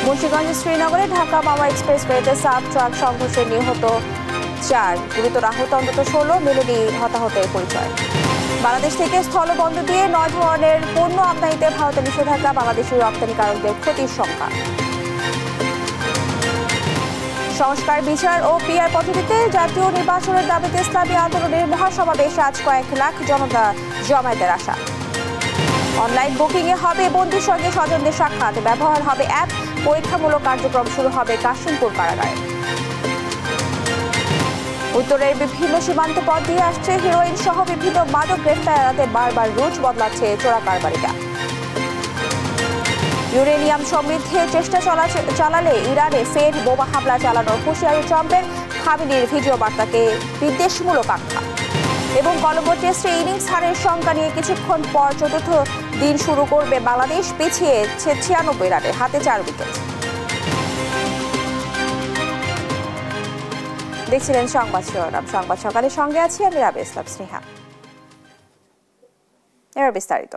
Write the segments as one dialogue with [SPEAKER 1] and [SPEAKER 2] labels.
[SPEAKER 1] মুন্সিগঞ্জ শ্রীনগরে ঢাকা মাওয়া এক্সপ্রেসওয়েতে sub truck সংঘর্ষে নিহত 4, গুরুতর আহত অন্তত 16, মেলেনি হতাহতের পরিচয়। বাংলাদেশ থেকে স্থলবন্দর দিয়ে 9 ধরনের পণ্য আমদানিতে ভারতের নিষেধাজ্ঞা, বাংলাদেশি রপ্তানিকারকদের ক্ষতির সংখ্যা। সংস্কার, বিচার ও পিআর পদ্ধতিতে জাতীয় নির্বাচনের দাবিতে ইসলামী আন্দোলনের মহাসমাবেশে আজ কয়েক লাখ জনতা জমায়েতের আশা। অনলাইন বুকিংয়ে হবে বন্ধুর সঙ্গে স্বজনদের সাক্ষাৎ, ব্যবহার হবে অ্যাপ, পরীক্ষামূলক কার্যক্রম শুরু হবে কাশিমপুর কারাগারে। উত্তরের বিভিন্ন সীমান্ত পথ দিয়ে আসছে হেরোইন সহ বিভিন্ন মাদক, গ্রেফতার এড়াতে বারবার রুট বদলাচ্ছে চোরা কারবারিরা। ইউরেনিয়াম সমৃদ্ধির চেষ্টা চালালে ইরানে ফের বোমা হামলা চালানোর হুঁশিয়ারি ট্রাম্পের, খামেনির ভিডিও বার্তাকে বিদ্বেষমূলক আখ্যা। এবং কলম্বো টেস্টে ইনিংস হারের শঙ্কা নিয়ে কিছুক্ষণ পর চতুর্থ দিন শুরু করবে বাংলাদেশ, পিছিয়েছে 96 রানে, হাতে 4 উইকেট। দেখছিলেন সংবাদ শিরোনাম। সংবাদ সকালে সঙ্গে আছি আমি রাবে ইসলাম স্নেহা। এবার বিস্তারিত।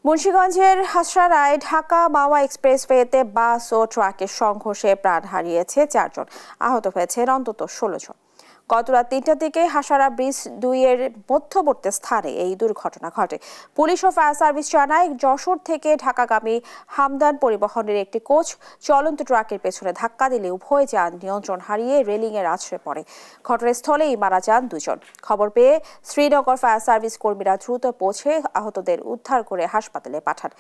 [SPEAKER 1] মুন্সিগঞ্জের হাসরারায় ঢাকা মাওয়া এক্সপ্রেসওয়েতে বাস ও ট্রাকের সংঘর্ষে প্রাণ হারিয়েছে 4 জন, আহত হয়েছেন অন্তত 16 জন। গত রাত 3টার দিকে হাসারা ব্রিজ 2-এর মধ্যবর্তী স্থানে এই দুর্ঘটনা ঘটে। পুলিশ ও ফায়ার সার্ভিস জানায়, যশোর থেকে ঢাকাগামী হামদান পরিবহনের একটি কোচ চলন্ত ট্রাকের পেছনে ধাক্কা দিলে উভয় যান নিয়ন্ত্রণ হারিয়ে রেলিংয়ের আছড়ে পড়ে। ঘটনাস্থলেই মারা যান 2 জন। খবর পেয়ে শ্রীনগর ফায়ার সার্ভিস কর্মীরা দ্রুত পৌঁছে আহতদের উদ্ধার করে হাসপাতালে পাঠান।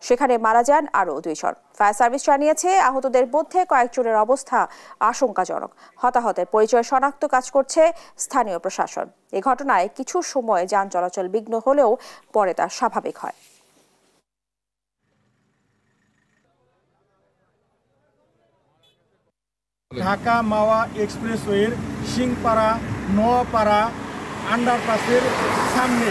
[SPEAKER 1] সেখানে মারা যান আরও 2 জন। ফায়ার সার্ভিস জানিয়েছে, আহতদের মধ্যে কয়েকজনের অবস্থা আশঙ্কাজনক। হতাহতের পরিচয় শনাক্ত কাজ করছে স্থানীয় প্রশাসন। এই ঘটনায় কিছু সময় যান চলাচল বিঘ্ন হলেও পরে তা স্বাভাবিক হয়।
[SPEAKER 2] ঢাকা মাওয়া এক্সপ্রেসওয়ের সিংপাড়া নোয়াপাড়া আন্ডারপাসের সামনে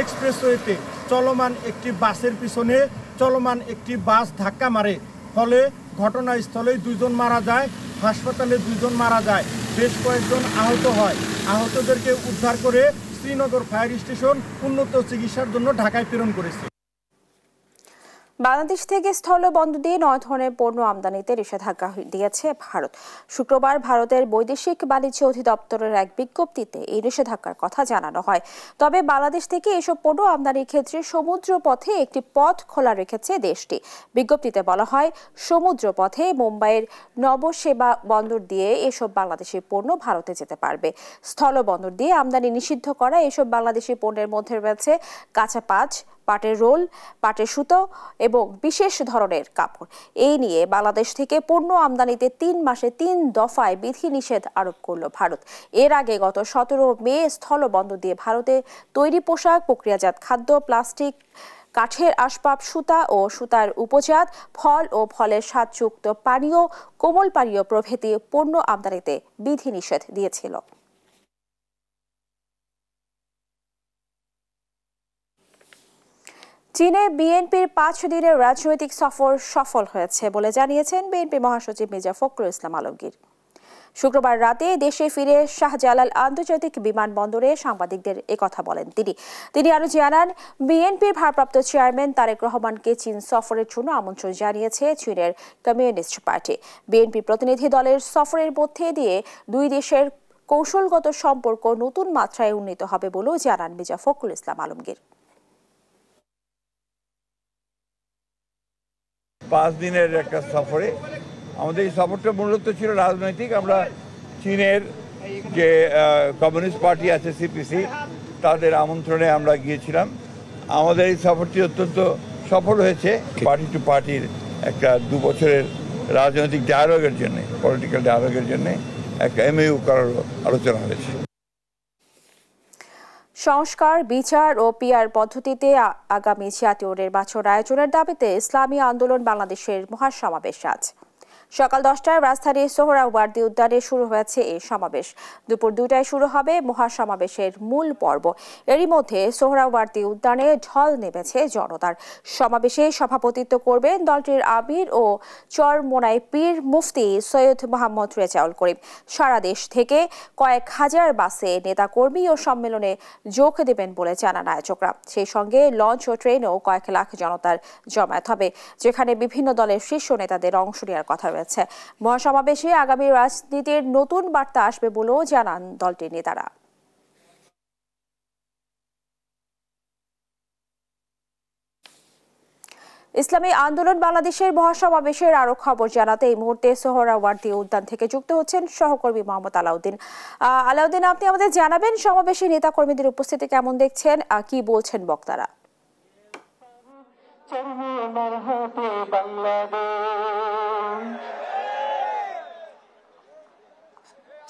[SPEAKER 2] এক্সপ্রেসওয়েতে চলমান একটি বাসের পিছনে চলমান একটি বাস ধাক্কা মারে, ফলে ঘটনাস্থলেই 2 জন মারা যায়, হাসপাতালে 2 জন মারা যায়, বেশ কয়েকজন আহত হয়। আহতদেরকে উদ্ধার করে শ্রীনগর ফায়ার স্টেশন উন্নত চিকিৎসার জন্য ঢাকায় প্রেরণ করেছে।
[SPEAKER 1] বাংলাদেশ থেকে স্থলবন্দর দিয়ে 9 ধরনের পণ্য আমদানিতে নিষেধাজ্ঞা দিয়েছে ভারত। শুক্রবার ভারতের বৈদেশিক বাণিজ্য অধিদপ্তরের এক বিজ্ঞপ্তিতে এই নিষেধাজ্ঞার কথা জানানো হয়। তবে বাংলাদেশ থেকে এসব পণ্য আমদানির ক্ষেত্রে সমুদ্র পথে একটি পথ খোলা রেখেছে দেশটি। বিজ্ঞপ্তিতে বলা হয়, সমুদ্র পথে মুম্বাইয়ের নবসেবা বন্দর দিয়ে এসব বাংলাদেশি পণ্য ভারতে যেতে পারবে। স্থলবন্দর দিয়ে আমদানি নিষিদ্ধ করা এসব বাংলাদেশি পণ্যের মধ্যে রয়েছে কাঁচা পাঁচ, পাটের রোল, পাটের সুতো এবং বিশেষ ধরনের কাপড়। এই নিয়ে বাংলাদেশ থেকে পণ্য আমদানিতে 3 মাসে 3 দফায় বিধিনিষেধ আরোপ করল ভারত। এর আগে গত 17 মে স্থলবন্দর দিয়ে ভারতে তৈরি পোশাক, প্রক্রিয়াজাত খাদ্য, প্লাস্টিক, কাঠের আসবাব, সুতা ও সুতার উপজাত, ফল ও ফলের স্বাদযুক্ত পানীয়, কোমল পানীয় প্রভৃতি পণ্য আমদানিতে বিধিনিষেধ দিয়েছিল। চীনে বিএনপির 5 দিনের রাজনৈতিক সফর সফল হয়েছে বলে জানিয়েছেন বিএনপি মহাসচিব মির্জা ফখরুল ইসলাম আলমগীর। শুক্রবার রাতে দেশে ফিরে শাহজালাল আন্তর্জাতিক বিমানবন্দরে সাংবাদিকদের একথা বলেন তিনি আরো জানান, বিএনপির ভারপ্রাপ্ত চেয়ারম্যান তারেক রহমানকে চীন সফরের জন্য আমন্ত্রণ জানিয়েছে চীনের কমিউনিস্ট পার্টি। বিএনপি প্রতিনিধি দলের সফরের মধ্যে দিয়ে 2 দেশের কৌশলগত সম্পর্ক নতুন মাত্রায় উন্নীত হবে বলেও জানান মির্জা ফখরুল ইসলাম আলমগীর।
[SPEAKER 3] 5 দিনের একটা সফরে আমাদের এই সফরটা মূলত ছিল রাজনৈতিক। আমরা চীনের যে কমিউনিস্ট পার্টি আছে সিপিসি, তাদের আমন্ত্রণে আমরা গিয়েছিলাম। আমাদের এই সফরটি অত্যন্ত সফল হয়েছে। পার্টি টু পার্টির একটা 2 বছরের রাজনৈতিক ডায়ালগের জন্য, পলিটিক্যাল ডায়ালগের জন্য একটা এমইউ করার আলোচনা হয়েছে।
[SPEAKER 1] সংস্কার, বিচার ও পিআর পদ্ধতিতে আগামী জাতীয় নির্বাচন আয়োজনের দাবিতে ইসলামী আন্দোলন বাংলাদেশের মহাসমাবেশ আজ। সকাল 10টায় রাজধানীর সোহরাওয়ার্দী উদ্যানে শুরু হয়েছে এই সমাবেশ। দুপুর 2টায় শুরু হবে মহাসমাবেশের মূল পর্ব। এরই মধ্যে সোহরাওয়ার্দী উদ্যানে ঢল নেমেছে জনতার। সমাবেশে সভাপতিত্ব করবেন দলটির আমির ও চরমোনাই পীর মুফতি সৈয়দ মোহাম্মদ রেজাউল করিম। সারা দেশ থেকে কয়েক হাজার বাসে নেতাকর্মী ও সম্মেলনে যোগ দেবেন বলে জানান আয়োজকরা। সেই সঙ্গে লঞ্চ ও ট্রেনেও কয়েক লাখ জনতার জমায়েত হবে, যেখানে বিভিন্ন দলের শীর্ষ নেতাদের অংশ নেওয়ার কথা রয়েছে। মহাসমাবেশে আগামী রাজনীতির নতুন বার্তা আসবে বলেও জানান দলটির নেতারা। ইসলামী আন্দোলন বাংলাদেশের মহাসমাবেশের আরো খবর জানাতে এই মুহূর্তে সোহরাওয়ার্দী উদ্যান থেকে যুক্ত হচ্ছেন সহকর্মী মোহাম্মদ আলাউদ্দিন। আলাউদ্দিন, আপনি আমাদের জানাবেন সমাবেশে নেতাকর্মীদের উপস্থিতি কেমন দেখছেন, কি বলছেন বক্তারা?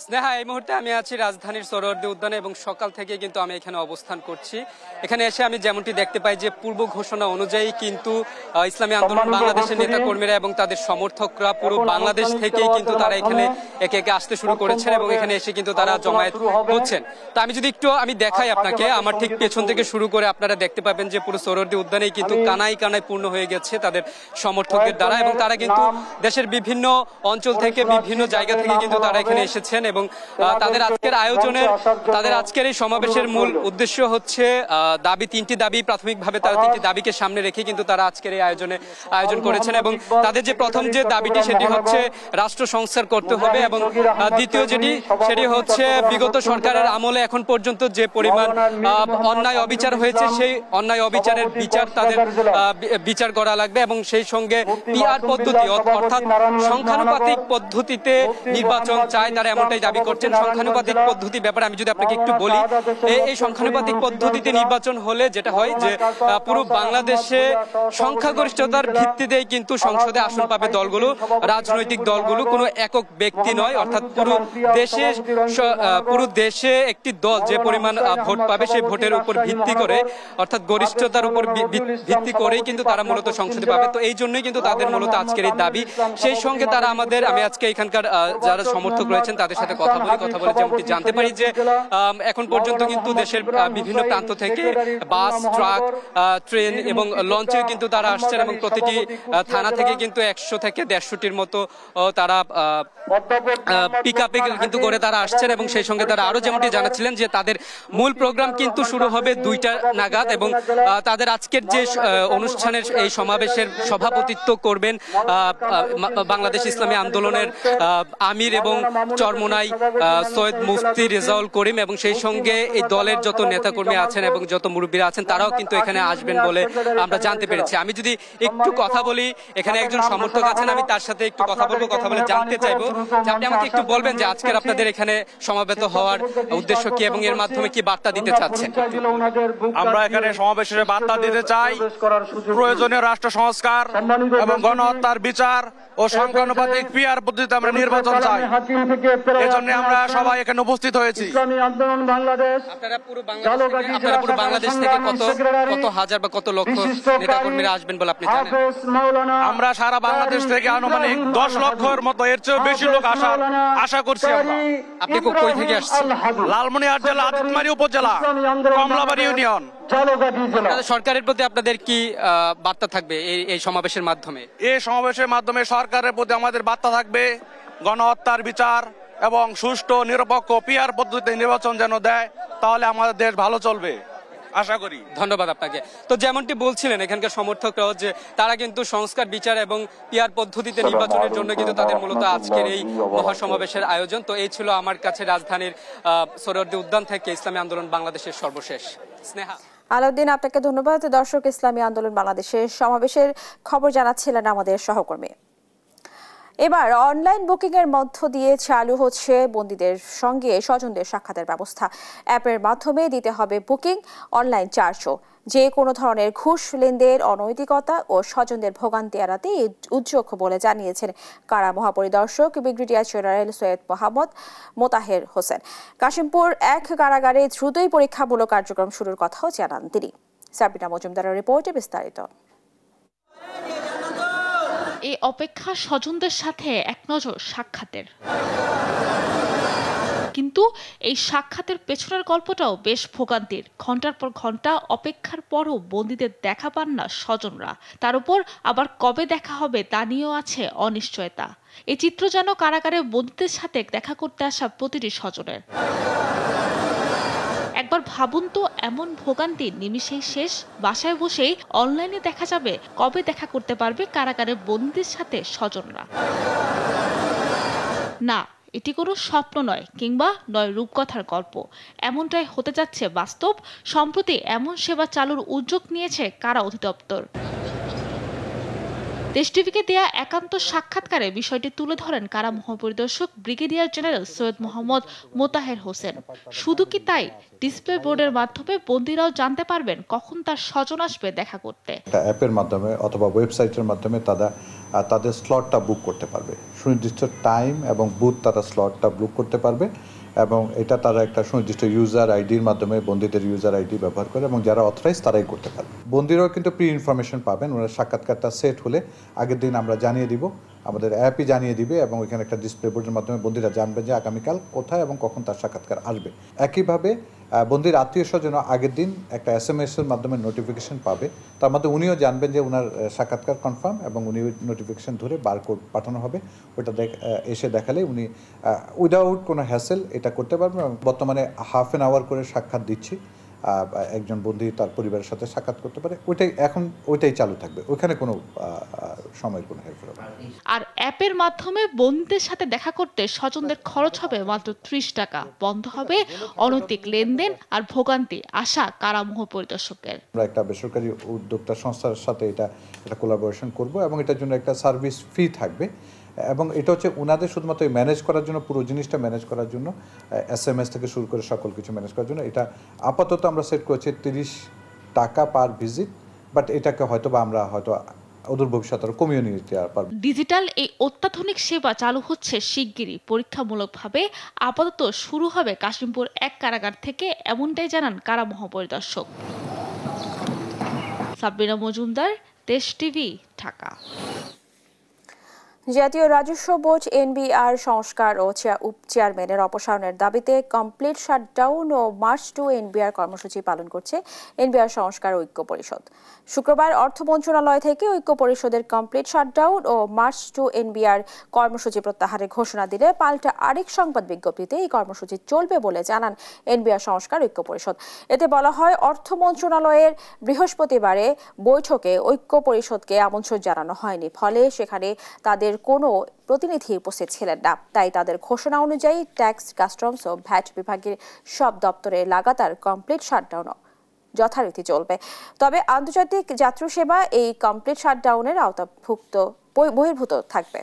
[SPEAKER 4] স্নেহা, এই মুহূর্তে আমি আছি রাজধানীর সোহরাওয়ার্দী উদ্যানে এবং সকাল থেকে কিন্তু আমি এখানে অবস্থান করছি। এখানে এসে আমি যেমনটি দেখতে পাই যে পূর্ব ঘোষণা অনুযায়ী কিন্তু ইসলামী আন্দোলন বাংলাদেশের নেতাকর্মীরা এবং তাদের সমর্থকরা পুরো বাংলাদেশ থেকেই কিন্তু তারা এখানে একে একে আসতে শুরু করেছেন এবং এখানে এসে কিন্তু তারা জমায়েত হচ্ছেন। তো আমি যদি একটু দেখাই আপনাকে, আমার ঠিক পেছন থেকে শুরু করে আপনারা দেখতে পাবেন যে পুরো সোহরাওয়ার্দী উদ্যানেই কিন্তু কানায় কানায় পূর্ণ হয়ে গেছে তাদের সমর্থকদের দ্বারা, এবং তারা কিন্তু দেশের বিভিন্ন অঞ্চল থেকে বিভিন্ন জায়গা থেকে কিন্তু তারা এখানে এসেছেন এবং তাদের আজকের এই সমাবেশের মূল উদ্দেশ্য হচ্ছে তিনটি দাবি। প্রাথমিকভাবে তারা তিনটি দাবিকে সামনে রেখে কিন্তু তারা আজকের এই আয়োজন করেছেন এবং তাদের যে প্রথম যে দাবিটি সেটি হচ্ছে রাষ্ট্র সংস্কার করতে হবে, এবং দ্বিতীয় সেটি হচ্ছে বিগত সরকারের আমলে এখন পর্যন্ত যে পরিমাণ অন্যায় অবিচার হয়েছে সেই অন্যায় অবিচারের তাদের বিচার করা লাগবে, এবং সেই সঙ্গে পিআর পদ্ধতি অর্থাৎ সংখ্যানুপাতিক পদ্ধতিতে নির্বাচন চায় তারা এমনটাই দাবি করছেন। সংখ্যানুপাতিক পদ্ধতি ব্যাপারে আমি যদি আপনাকে একটু বলি, এই সংখ্যানুপাতিক পদ্ধতিতে নির্বাচন হলে যেটা হয় যে পুরো বাংলাদেশে সংখ্যাগরিষ্ঠতার ভিত্তিতেই কিন্তু সংসদে আসন পাবে দলগুলো, রাজনৈতিক দলগুলো, কোনো একক ব্যক্তি নয়। অর্থাৎ পুরো দেশে একটি দল যে পরিমাণ ভোট পাবে সেই ভোটের উপর ভিত্তি করে, অর্থাৎ গরিষ্ঠতার উপর ভিত্তি করেই কিন্তু তারা মূলত সংসদে পাবে। তো এই জন্যই কিন্তু তাদের মূলত আজকের এই দাবি। সেই সঙ্গে তারা আমি আজকে এখানকার যারা সমর্থক রয়েছেন তাদের সাথে কথা বলে যেমনটি জানতে পারি যে এখন পর্যন্ত কিন্তু দেশের বিভিন্ন প্রান্ত থেকে বাস, ট্রাক, ট্রেন এবং লঞ্চে কিন্তু তারা আসছেন এবং প্রতিটি থানা থেকে কিন্তু 100 থেকে 150টির মতো তারা পিকআপে কিন্তু করে তারা আসছেন, এবং সেই সঙ্গে তারা আরো যেমনটি জানাচ্ছিলেন যে তাদের মূল প্রোগ্রাম কিন্তু শুরু হবে 2টা নাগাদ, এবং তাদের আজকের যে অনুষ্ঠানের এই সমাবেশের সভাপতিত্ব করবেন বাংলাদেশ ইসলামী আন্দোলনের আমির এবং চরমোনাই সৈয়দ মুফতি রেজাউল করিম, এবং সেই সঙ্গে এই দলের যত নেতাকর্মী আছেন এবং যত মুরব্বীরা আছেন তারাও কিন্তু এখানে আসবেন বলে আমরা জানতে পেরেছি। আমি যদি একটু কথা বলি, এখানে একজন সমর্থক আছেন, আমি তার সাথে একটু কথা বলে জানতে চাইবো যে আপনি আমাকে একটু বলবেন যে আজকের আপনাদের এখানে সমাবেত হওয়ার উদ্দেশ্য কি এবং এর মাধ্যমে কি বার্তা দিতে চাচ্ছেন?
[SPEAKER 5] আমরা এখানে সমাবেশের বার্তা দিতে চাই প্রয়োজনীয় রাষ্ট্র সংস্কার এবং গণহত্যার বিচার ও সংখ্যানুপাতিক পিআর পদ্ধতিতে আমরা নির্বাচন চাই। এজন্য আমরা সবাই এখানে উপস্থিত হয়েছি।
[SPEAKER 4] আপনারা পুরো বাংলাদেশ থেকে কত হাজার বা কত লক্ষ নেতাকর্মীরা আসবেন বলে আপনি জানেন?
[SPEAKER 5] আমরা সারা বাংলাদেশ থেকে আনুমানিক 10 লক্ষের মতো, এর চেয়ে বেশি লোক আশা করছি।
[SPEAKER 4] আপনি কই থেকে আসছেন?
[SPEAKER 5] লালমনিরহাট জেলা, আদিতমারি উপজেলা, কমলাবাড়ি ইউনিয়ন।
[SPEAKER 4] সরকারের প্রতি আপনাদের কি বার্তা থাকবে এই সমাবেশের মাধ্যমে?
[SPEAKER 5] এই সমাবেশের মাধ্যমে সরকারের প্রতি আমাদের বার্তা থাকবে গণহত্যার বিচার এবং সুষ্ঠু নিরপেক্ষ পিআর পদ্ধতিতে নির্বাচন যেন দেয়, তাহলে আমাদের দেশ ভালো চলবে আশা করি।
[SPEAKER 4] ধন্যবাদ আপনাকে। তো যেমনটি বলছিলেন এখানকার সমর্থকরাও যে তারা কিন্তু সংস্কার, বিচার এবং পিআর পদ্ধতিতে নির্বাচনের জন্য কিন্তু তাদের মূলত আজকের এই মহাসমাবেশের আয়োজন। তো এই ছিল আমার কাছে রাজধানীর সোহরাওয়ার্দী উদ্যান থেকে ইসলামী আন্দোলন বাংলাদেশের সর্বশেষ। স্নেহা।
[SPEAKER 1] আলাউদ্দিন, আপনাকে ধন্যবাদ। দর্শক, ইসলামী আন্দোলন বাংলাদেশের সমাবেশের খবর জানাচ্ছিলেন আমাদের সহকর্মী। এবার অনলাইন বুকিং এর মধ্য দিয়ে চালু হচ্ছে বন্দীদের সঙ্গে স্বজনদের সাক্ষাতের ব্যবস্থা। অ্যাপের মাধ্যমে দিতে হবে বুকিং, অনলাইন চার্জও। যে কোনো ধরনের ঘুষ লেনদেন, অনৈতিকতা ও স্বজনদের ভোগান্তি এড়াতে উদ্যোগ বলে জানিয়েছেন কারা মহাপরিদর্শক ব্রিগেডিয়ার জেনারেল সৈয়দ মোহাম্মদ মোতাহের হোসেন। কাশিমপুর 1 কারাগারে দ্রুতই পরীক্ষামূলক কার্যক্রম শুরুর কথাও জানান তিনি। সাবিনা মজুমদারের রিপোর্টে বিস্তারিত।
[SPEAKER 6] এই অপেক্ষা স্বজনদের সাথে এক নজর সাক্ষাতের। কিন্তু এই সাক্ষাতের পেছনের গল্পটাও বেশ ভোগান্তির। ঘন্টার পর ঘন্টা অপেক্ষার পরও বন্দীদের দেখা পান না স্বজনরা। তার উপর আবার কবে দেখা হবে তা নিয়েও আছে অনিশ্চয়তা। এই চিত্র যেন কারাগারে বন্দীদের সাথে দেখা করতে আসা প্রতিটি স্বজনের। একবার ভাবুন তো, এমন ভোগান্তি নিমিষেই শেষ। বাসায় বসেই অনলাইনে দেখা যাবে কবে দেখা করতে পারবে কারাগারে বন্দীদের সাথে স্বজনরা। না, এটি কোনো স্বপ্ন নয়, কিংবা নয় রূপকথার গল্প। এমনটাই হতে যাচ্ছে বাস্তব। সম্প্রতি এমন সেবা চালুর উদ্যোগ নিয়েছে কারা অধিদপ্তর। দেশ টিভিকে দেয়া একান্ত সাক্ষাৎকারে বিষয়টি তুলে ধরেন কারা মহাপরিদর্শক ব্রিগেডিয়ার জেনারেল সৈয়দ মোহাম্মদ মোতাহের হোসেন। শুধু কি তাই, ডিসপ্লে বোর্ডের মাধ্যমে বন্দীরাও জানতে পারবেন কখন তার স্বজন আসবে দেখা করতে।
[SPEAKER 7] একটা অ্যাপের মাধ্যমে অথবা ওয়েবসাইটের মাধ্যমে তাদের স্লটটা বুক করতে পারবে। সুনির্দিষ্ট টাইম এবং বুথ তারা স্লটটা বুক করতে পারবে এবং এটা তারা একটা সুনির্দিষ্ট ইউজার আইডির মাধ্যমে, বন্দীদের ইউজার আইডি ব্যবহার করে, এবং যারা অথরাইজ তারাই করতে পারবে। বন্দীরাও কিন্তু প্রি ইনফরমেশন পাবেন। ওনার সাক্ষাৎকারটা সেট হলে আগের দিন আমরা জানিয়ে দিব, আমাদের অ্যাপই জানিয়ে দিবে, এবং এখানে একটা ডিসপ্লে বোর্ডের মাধ্যমে বন্দীরা জানবে যে আগামীকাল কোথায় এবং কখন তার সাক্ষাৎকার আসবে। একইভাবে বন্দীর আত্মীয় স্বজন আগের দিন একটা SMS-এর মাধ্যমে নোটিফিকেশন পাবে। তার মধ্যে উনিও জানবেন যে ওনার সাক্ষাৎকার কনফার্ম, এবং উনি ওই নোটিফিকেশন ধরে বারকোড পাঠানো হবে। ওটা এসে দেখালে উনি উইদাউট কোনো হ্যাসেল এটা করতে পারবেন। বর্তমানে হাফ অ্যান আওয়ার করে সাক্ষাৎ দিচ্ছি, একজন বন্দী তার পরিবারের সাথে সাক্ষাৎ করতে পারে। ওইটাই চালু থাকবে, ওইখানে কোনো সময়ের কোনো হেরফের হবে না।
[SPEAKER 6] আর অ্যাপের মাধ্যমে বন্দীদের সাথে দেখা করতে স্বজনদের খরচ হবে মাত্র 30 টাকা। বন্ধ হবে অনৈতিক লেনদেন আর ভোগান্তি, আশা কারা মহাপরিদর্শকের।
[SPEAKER 7] আমরা একটা বেসরকারি উদ্যোক্তা সংস্থার সাথে এটা কোলাবোরেশন করব, এবং এটার জন্য একটা সার্ভিস ফি থাকবে, এবং এটা হচ্ছে ওনাদের শুধুমাত্র ম্যানেজ করার জন্য, পুরো জিনিসটা ম্যানেজ করার জন্য, SMS থেকে শুরু করে সকল কিছু ম্যানেজ করার জন্য। এটা আপাতত আমরা সেট করেছি 30 টাকা পার ভিজিট, বাট এটাকে আমরা অদূর ভবিষ্যতে আরো কমিয়ে নিতে পারব।
[SPEAKER 6] ডিজিটাল এই অত্যাধুনিক সেবা চালু হচ্ছে শিগগিরই, পরীক্ষামূলকভাবে। আপাতত শুরু হবে কাশিমপুর 1 কারাগার থেকে, এমনটাই জানান কারা মহাপরিদর্শক। সাব্বিনা মজুমদার, দেশ টিভি, ঢাকা।
[SPEAKER 1] জাতীয় রাজস্ব বোর্ড NBR সংস্কার ও চেয়ারম্যানের অপসারণের দাবিতে কমপ্লিট শাটডাউন ও মার্চ টু NBR কর্মসূচি পালন করছে NBR সংস্কার ঐক্য পরিষদ। শুক্রবার অর্থ মন্ত্রণালয় থেকে ঐক্য পরিষদের কমপ্লিট শাটডাউন ও মার্চ টু NBR কর্মসূচি প্রত্যাহারের ঘোষণা দিলে পাল্টা আরেক সংবাদ বিজ্ঞপ্তিতে এই কর্মসূচি চলবে বলে জানান NBR সংস্কার ঐক্য পরিষদ। এতে বলা হয়, অর্থ মন্ত্রণালয়ের বৃহস্পতিবারে বৈঠকে ঐক্য পরিষদকে আমন্ত্রণ জানানো হয়নি, ফলে সেখানে তাদের কোনো প্রতিনিধি উপস্থিত ছিলেন না। তাই তাদের ঘোষণা অনুযায়ী ট্যাক্স, কাস্টমস ও ভ্যাট বিভাগের সব দপ্তরে লাগাতার কমপ্লিট শাটডাউন যথারীতি চলবে। তবে আন্তর্জাতিক যাত্রী সেবা এই কমপ্লিট শাটডাউনের বহির্ভূত থাকবে।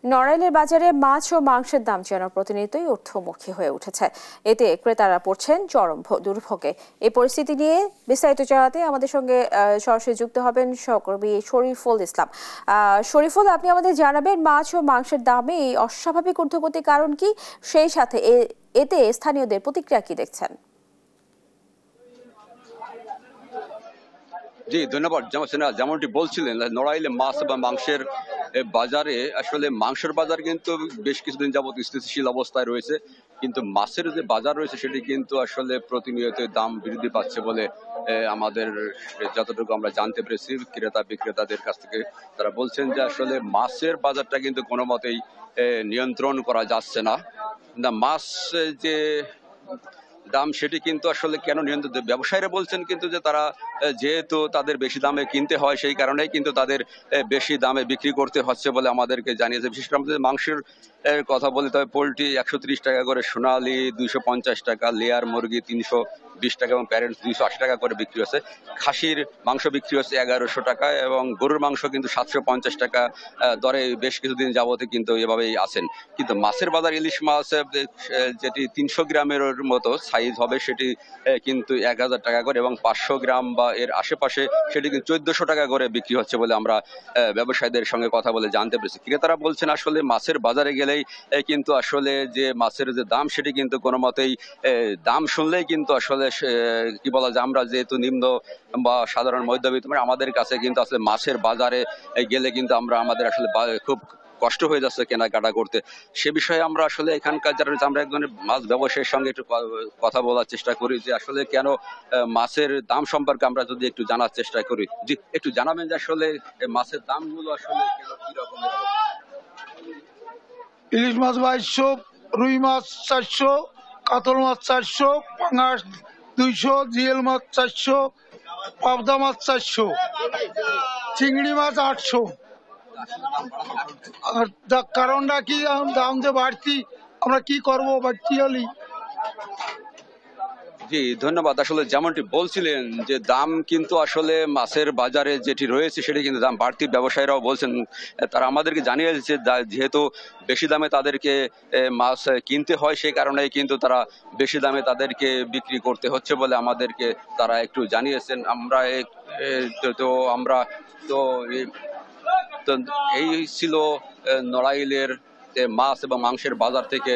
[SPEAKER 1] নড়াইলের বাজারে মাছ ও মাংসের দাম যেন প্রতিনিয়তই ঊর্ধ্বমুখী হয়ে উঠেছে। এতে ক্রেতারা পড়ছেন চরম দুর্ভোগে। এই পরিস্থিতি নিয়ে বিস্তারিত জানাতে আমাদের সঙ্গে সরাসরি যুক্ত হবেন সহকর্মী শরীফুল ইসলাম। শরীফুল, আপনি আমাদের জানাবেন মাছ ও মাংসের দামে এই অস্বাভাবিক ঊর্ধ্বগতির কারণ কি, সেই সাথে এতে স্থানীয়দের প্রতিক্রিয়া কি দেখছেন?
[SPEAKER 8] জি ধন্যবাদ। যেমনটি বলছিলেন, নড়াইলে মাছ বা মাংসের বাজারে আসলে মাংসের বাজার কিন্তু বেশ কিছুদিন যাবত স্থিতিশীল অবস্থায় রয়েছে, কিন্তু মাছের যে বাজার রয়েছে সেটি কিন্তু আসলে প্রতিনিয়ত দাম বৃদ্ধি পাচ্ছে বলে আমাদের যতটুকু আমরা জানতে পেরেছি ক্রেতা বিক্রেতাদের কাছ থেকে। তারা বলছেন যে আসলে মাছের বাজারটা কিন্তু কোনো মতেই নিয়ন্ত্রণ করা যাচ্ছে না। মাছ যে দাম সেটি কিন্তু আসলে কেন নিয়ন্ত্রণ, ব্যবসায়ীরা বলছেন কিন্তু যে তারা যেহেতু তাদের বেশি দামে কিনতে হয় সেই কারণেই কিন্তু তাদের বেশি দামে বিক্রি করতে হচ্ছে বলে আমাদেরকে জানিয়েছে। বিশেষ করে আমাদের মাংসের কথা বলি, তবে পোলট্রি 130 টাকা করে, সোনালি 250 টাকা, লেয়ার মুরগি 320 টাকা এবং প্যারেন্টস 280 টাকা করে বিক্রি হচ্ছে। খাসির মাংস বিক্রি হচ্ছে 1100 টাকা এবং গরুর মাংস কিন্তু 750 টাকা দরে বেশ কিছুদিন যাবতে কিন্তু এভাবেই আছেন। কিন্তু মাছের বাজার ইলিশ মাছ যেটি 300 গ্রামের মতো সাইজ হবে সেটি কিন্তু 1000 টাকা করে, এবং 500 গ্রাম বা এর আশেপাশে সেটি কিন্তু 1400 টাকা করে বিক্রি হচ্ছে বলে আমরা ব্যবসায়ীদের সঙ্গে কথা বলে জানতে পেরেছি। ক্রেতারা বলছেন আসলে মাছের বাজারে গেলেই কিন্তু আসলে যে মাছের যে দাম সেটি কিন্তু কোনো মতেই দাম শুনলেই কিন্তু আসলে কি বলা যায়, আমরা যেহেতু নিম্ন বা সাধারণ মধ্যবিত্ত, আমাদের কাছে কিন্তু আসলে মাছের বাজারে গেলে কিন্তু আমাদের আসলে খুব কষ্ট হয়ে যাচ্ছে কেনাকাটা করতে। সে বিষয়ে আমরা আসলে এখানকার যারা রয়েছে, আমরা একজনের মাছ ব্যবসায়ীর সঙ্গে একটু কথা বলার চেষ্টা করি যে আসলে কেন মাছের দাম সম্পর্কে আমরা যদি একটু জানার চেষ্টা করি। জি, একটু জানাবেন যে আসলে মাছের দামগুলো আসলে কি রকম?
[SPEAKER 9] ইলিশ মাছ 2200, রুই মাছ 400, কাতল মাছ 400, পাঙাশ 200, জিএল মাছ 400, পাবদা মাছ 400, চিংড়ি মাছ 800। আর কারণটা কি, দাম যে বাড়তি, আমরা কি করবো বাড়তি হলি।
[SPEAKER 8] জি ধন্যবাদ। আসলে যেমনটি বলছিলেন যে দাম কিন্তু আসলে মাছের বাজারে যেটি রয়েছে সেটি কিন্তু দাম বাড়তি, ব্যবসায়ীরাও বলছেন। তারা আমাদেরকে জানিয়েছে যেহেতু বেশি দামে তাদেরকে মাছ কিনতে হয়, সেই কারণেই কিন্তু তারা বেশি দামে তাদেরকে বিক্রি করতে হচ্ছে বলে আমাদেরকে তারা একটু জানিয়েছেন। আমরা তো এই ছিল নড়াইলের মাছ এবং মাংসের বাজার থেকে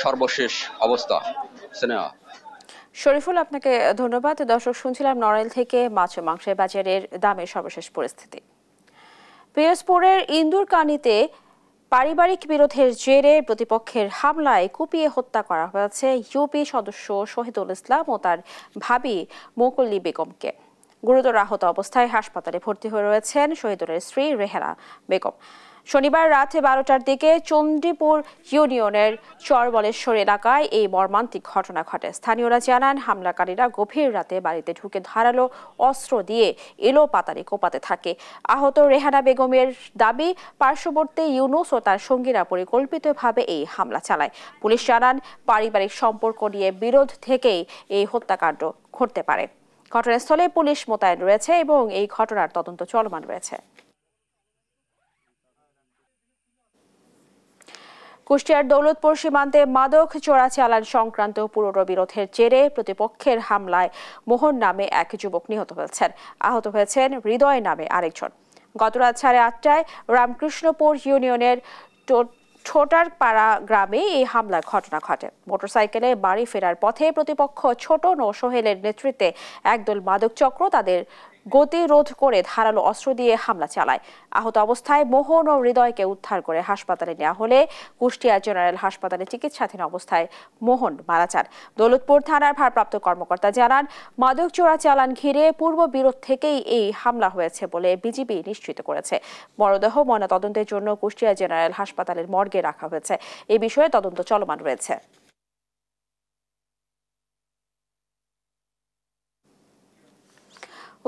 [SPEAKER 8] সর্বশেষ অবস্থা। স্নেহা।
[SPEAKER 1] শরীফুল, আপনাকে ধন্যবাদ। দর্শক, শুনছিলাম নড়াইল থেকে মাছ ও মাংসের বাজারের দামের সর্বশেষ পরিস্থিতি। পিরোজপুরের ইন্দুরকানীতে পারিবারিক বিরোধের জেরে প্রতিপক্ষের হামলায় কুপিয়ে হত্যা করা হয়েছে ইউপি সদস্য শহীদুল ইসলাম ও তার ভাবি মুকুল্লি বেগমকে। গুরুতর আহত অবস্থায় হাসপাতালে ভর্তি হয়ে রয়েছেন শহীদুলের স্ত্রী রেহানা বেগম। শনিবার রাত 12টার দিকে চণ্ডীপুর ইউনিয়নের চরবলেশ্বর এলাকায় এই মর্মান্তিক ঘটনা ঘটে। স্থানীয়রা জানান, হামলাকারীরা গভীর রাতে বাড়িতে ঢুকে ধারালো অস্ত্র দিয়ে এলো পাতারি কোপাতে থাকে। আহত রেহানা বেগমের দাবি, পার্শ্ববর্তী ইউনুস ও তার সঙ্গীরা পরিকল্পিতভাবে এই হামলা চালায়। পুলিশ জানান, পারিবারিক সম্পর্ক নিয়ে বিরোধ থেকেই এই হত্যাকাণ্ড ঘটতে পারে। ঘটনাস্থলে পুলিশ মোতায়েন রয়েছে এবং এই ঘটনার তদন্ত চলমান রয়েছে। কুষ্টিয়ার দৌলতপুর সীমান্তে মাদক চোরাচালান সংক্রান্ত পুরনো বিরোধের জেরে প্রতিপক্ষের হামলায় মোহন নামে এক যুবক নিহত হয়েছেন। আহত হয়েছেন হৃদয় নামে আরেকজন। গতরাত 8:30টায় রামকৃষ্ণপুর ইউনিয়নের ছোটারপাড়া গ্রামে এই হামলার ঘটনা ঘটে। মোটরসাইকেলে বাড়ি ফেরার পথে প্রতিপক্ষ ছোটন ও সোহেলের নেতৃত্বে একদল মাদক চক্র তাদের গতিরোধ করে ধারালো অস্ত্র দিয়ে হামলা চালায়। আহত অবস্থায় মোহন ও হৃদয়কে উদ্ধার করে হাসপাতালে নেওয়া হলে কুষ্টিয়া জেনারেল হাসপাতালে চিকিৎসাধীন অবস্থায় মোহন মারা যান। দৌলতপুর থানার ভারপ্রাপ্ত কর্মকর্তা জানান, মাদক চোরাচালান ঘিরে পূর্ব বিরোধ থেকেই এই হামলা হয়েছে বলে বিজিবি নিশ্চিত করেছে। মরদেহ ময়নাতদন্তের জন্য কুষ্টিয়া জেনারেল হাসপাতালের মর্গে রাখা হয়েছে। এই বিষয়ে তদন্ত চলমান রয়েছে।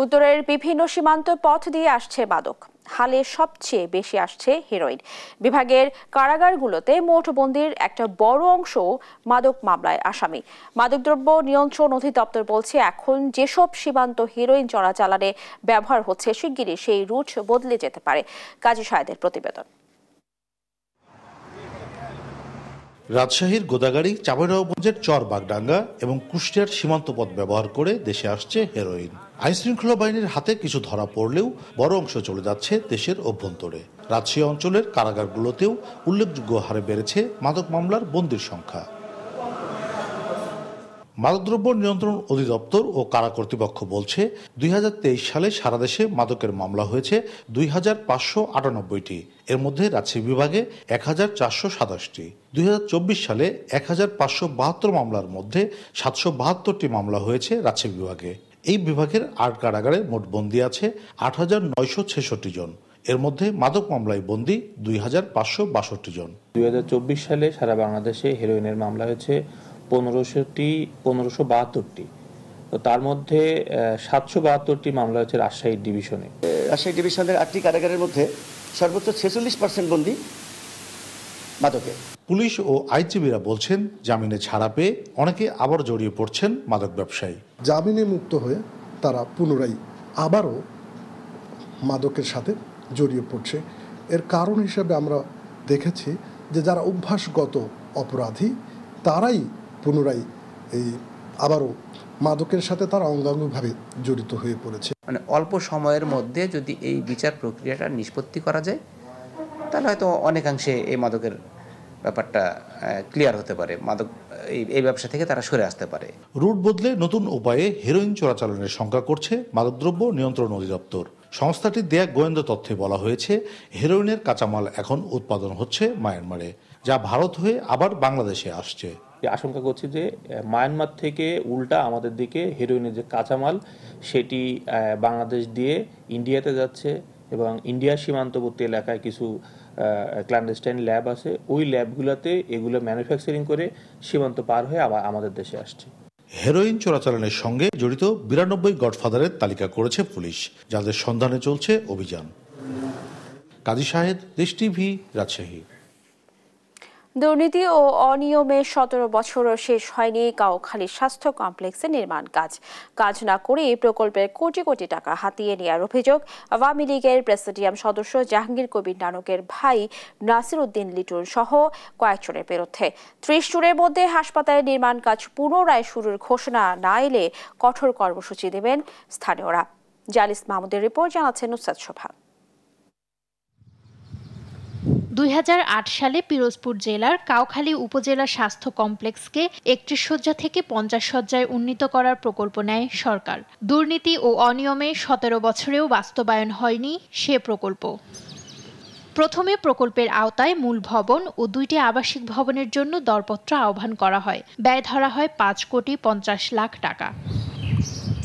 [SPEAKER 1] উত্তরের বিভিন্ন সীমান্ত পথ দিয়ে আসছে মাদক। হালে সবচেয়ে বেশি আসছে হেরোইন। বিভাগের কারাগারগুলোতে মোট বন্দির একটা বড় অংশ মাদক মামলায় আসামি। মাদকদ্রব্য নিয়ন্ত্রণ অধিদপ্তর বলছে, এখন যেসব সীমান্ত হেরোইন চোরাচালানে ব্যবহার হচ্ছে, শিগগিরই সেই রুট বদলে যেতে পারে। কাজী সাহেদের প্রতিবেদন।
[SPEAKER 10] রাজশাহীর গোদাগাড়ি, চাঁপাইনবাবগঞ্জের চর বাগডাঙ্গা এবং কুষ্টিয়ার সীমান্ত পথ ব্যবহার করে দেশে আসছে হেরোইন। আইনশৃঙ্খলা বাহিনীর হাতে কিছু ধরা পড়লেও বড় অংশ চলে যাচ্ছে দেশের অভ্যন্তরে। রাজশাহী অঞ্চলের কারাগারগুলোতেও উল্লেখযোগ্য হারে বেড়েছে মাদক মামলার বন্দির সংখ্যা। মাদকদ্রব্য নিয়ন্ত্রণ অধিদপ্তর ও কারা কর্তৃপক্ষ বলছে, 2023 সালে সারা দেশে মাদকের মামলা হয়েছে 2598টি। এর মধ্যে রাজশাহী বিভাগে 1427টি। 2024 সালে 1572 মামলার মধ্যে 772টি মামলা হয়েছে রাজশাহী বিভাগে। এই বিভাগের 8 কারাগারে মোট বন্দী আছে 8966 জন। এর মধ্যে মাদক মামলায় বন্দী 2562 জন।
[SPEAKER 11] 2024 সালে সারা বাংলাদেশে হেরোইনের মামলা হয়েছে 1572টি। তো তার মধ্যে 772টি মামলা হচ্ছে রাজশাহী ডিভিশনে।
[SPEAKER 12] রাজশাহী ডিভিশনের 8টি কারাগারের মধ্যে সর্বোচ্চ 46% বন্দী মাদকে।
[SPEAKER 10] পুলিশ ও আইনজীবীরা বলছেন, জামিনে ছাড়া পেয়ে অনেকে আবার জড়িয়ে পড়ছেন মাদক ব্যবসায়ী।
[SPEAKER 13] জামিনে মুক্ত হয়ে তারা পুনরায় আবারও মাদকের সাথে জড়িয়ে পড়ছে। এর কারণ হিসেবে আমরা দেখেছি যে যারা অভ্যাসগত অপরাধী তারাই পুনরায় এই আবারও মাদকের সাথে তারা অঙ্গাঙ্গভাবে জড়িত হয়ে পড়েছে।
[SPEAKER 14] মানে অল্প সময়ের মধ্যে যদি এই বিচার প্রক্রিয়াটা নিষ্পত্তি করা যায়, তাহলে হয়তো অনেকাংশে এই মাদকের ব্যাপারটা ক্লিয়ার হতে পারে। মাদক এই ব্যবসা থেকে তারা সরে আসতে পারে।
[SPEAKER 10] রুট বদলে নতুন উপায়ে হেরোইন চোরাচালানের শঙ্কা করছে মাদকদ্রব্য নিয়ন্ত্রণ অধিদপ্তর। সংস্থাটির দেয়া গোয়েন্দা তথ্যে বলা হয়েছে, হেরোইনের কাঁচামাল এখন উৎপাদন হচ্ছে মায়ানমারে, যা ভারত হয়ে আবার বাংলাদেশে আসছে।
[SPEAKER 11] আশঙ্কা করছি যে মায়ানমার থেকে উল্টা আমাদের দিকে হেরোইনের যে কাঁচামাল সেটি বাংলাদেশ দিয়ে ইন্ডিয়াতে যাচ্ছে, এবং ইন্ডিয়ার সীমান্তবর্তী এলাকায় কিছু ক্ল্যান্ডেস্টাইন ল্যাব আছে, ওই ল্যাবগুলোতে এগুলো ম্যানুফ্যাকচারিং করে সীমান্ত পার হয়ে আবার আমাদের দেশে আসছে।
[SPEAKER 10] হেরোইন চোরাচালানের সঙ্গে জড়িত 92 গডফাদারের তালিকা করেছে পুলিশ, যাদের সন্ধানে চলছে অভিযান। কাজী শাহেদ, দেশ টিভি, রাজশাহী।
[SPEAKER 1] দুর্নীতি ও অনিয়মে 17 বছরও শেষ হয়নি কাউখালী স্বাস্থ্য কমপ্লেক্সের নির্মাণ কাজ না করে প্রকল্পের কোটি কোটি টাকা হাতিয়ে নেওয়ার অভিযোগ আওয়ামী লীগের প্রেসিডিয়াম সদস্য জাহাঙ্গীর কবির নানকের ভাই নাসির উদ্দিন লিটুর সহ কয়েকজনের বিরুদ্ধে। 30 জুনের মধ্যে হাসপাতালের নির্মাণ কাজ পুনরায় শুরুর ঘোষণা না এলে কঠোর কর্মসূচি দেবেন স্থানীয়রা। জালিস মাহমুদের রিপোর্ট, জানাচ্ছেন নুসরাত শোভা।
[SPEAKER 6] 2008 সালে পিরোজপুর জেলার কাউখালী উপজেলা স্বাস্থ্য কমপ্লেক্সকে 31 শয্যা থেকে 50 শয্যায় উন্নীত করার প্রকল্প নেয় সরকার। দুর্নীতি ও অনিয়মে 17 বছরেও বাস্তবায়ন হয়নি সে প্রকল্প। প্রথমে প্রকল্পের আওতায় মূল ভবন ও 2টি আবাসিক ভবনের জন্য দরপত্র আহ্বান করা হয়। ব্যয় ধরা হয় 5,50,00,000 টাকা।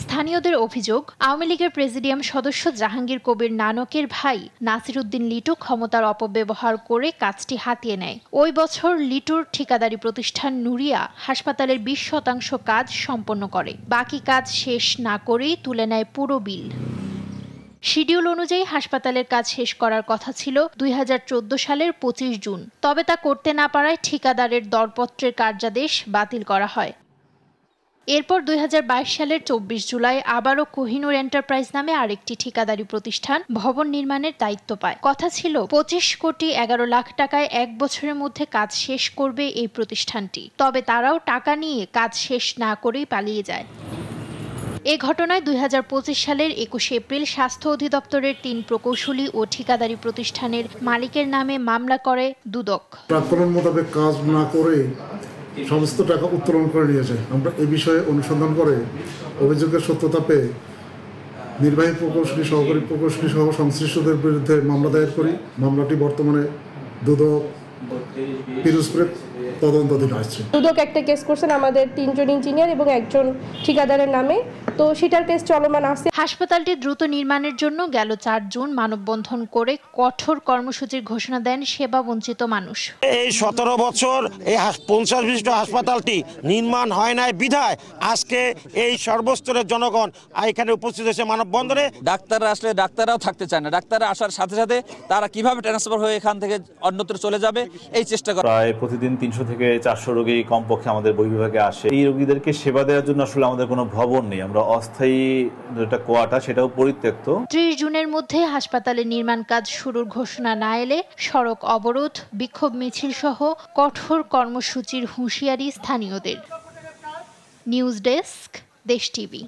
[SPEAKER 6] স্থানীয়দের অভিযোগ, আওয়ামী লীগের প্রেসিডিয়াম সদস্য জাহাঙ্গীর কবির নানকের ভাই নাসির উদ্দিন লিটু ক্ষমতার অপব্যবহার করে কাজটি হাতিয়ে নেয়। ওই বছর লিটুর ঠিকাদারি প্রতিষ্ঠান নুরিয়া হাসপাতালের 20% কাজ সম্পন্ন করে, বাকি কাজ শেষ না করেই তুলে নেয় পুরো বিল। শিডিউল অনুযায়ী হাসপাতালের কাজ শেষ করার কথা ছিল 2014 সালের 25 জুন, তবে তা করতে না পারায় ঠিকাদারের দরপত্রের কার্যাদেশ বাতিল করা হয়। এরপর 2022 সালের 24 জুলাই আবারও কোহিনুর এন্টারপ্রাইজ নামে আরেকটি ঠিকাদারি প্রতিষ্ঠান ভবন নির্মাণের দায়িত্ব পায়। কথা ছিল 25,11,00,000 টাকায় 1 বছরের মধ্যে কাজ শেষ করবে এই প্রতিষ্ঠানটি, তবে তারাও টাকা নিয়ে কাজ শেষ না করেই পালিয়ে যায়। এ ঘটনায় 2025 সালের 21 এপ্রিল স্বাস্থ্য অধিদপ্তরের 3 প্রকৌশলী ও ঠিকাদারি প্রতিষ্ঠানের মালিকের নামে মামলা করে দুদক।
[SPEAKER 15] প্রাক্কলন মোতাবেক কাজ না করে সমস্ত টাকা উত্তোলন করে নিয়েছে। আমরা এই বিষয়ে অনুসন্ধান করে অভিযোগের সত্যতা পেয়ে নির্বাহী প্রকৌশলী, সহকারী প্রকৌশলী সহ সংশ্লিষ্টদের বিরুদ্ধে মামলা দায়ের করি। মামলাটি বর্তমানে দুদক পিরোজপুরে তদন্তাধীন আছে।
[SPEAKER 16] দুদক একটা কেস করছেন আমাদের 3 জন ইঞ্জিনিয়ার এবং 1 জন ঠিকাদারের নামে, তো সেটার কেস চলমান আছে।
[SPEAKER 6] হাসপাতালটি দ্রুত নির্মাণের জন্য গেল 4 জুন মানববন্ধন করে কঠোর কর্মসূচির ঘোষণা দেন সেবা বঞ্চিত মানুষ।
[SPEAKER 17] এই 17 বছর এই 50 বিশিষ্ট হাসপাতালটি নির্মাণ হয় নাই বিধায় আজকে এই সর্বস্তরের জনগণ এখানে উপস্থিত হয়েছে মানববন্ধনে।
[SPEAKER 18] ডাক্তাররা আসলে ডাক্তাররাও থাকতে চায় না, ডাক্তাররা আসার সাথে সাথে তারা কিভাবে ট্রান্সফার হয়ে এখান থেকে অন্যত্র চলে যাবে এই চেষ্টা করে।
[SPEAKER 19] প্রায় প্রতিদিন 300 থেকে 400 রোগী কমপক্ষে আমাদের বহির্বিভাগে আসে। এই রোগীদেরকে সেবা দেওয়ার জন্য আসলে আমাদের কোনো ভবন নেই, আমরা অস্থায়ী যেটা কোয়ার্টার সেটাও পরিত্যক্ত।
[SPEAKER 6] 30 জুনের মধ্যে হাসপাতালের নির্মাণ কাজ শুরুর ঘোষণা না এলে সড়ক অবরোধ, বিক্ষোভ মিছিল সহ কঠোর কর্মসূচির হুঁশিয়ারি স্থানীয়দের। নিউজ ডেস্ক, দেশ টিভি।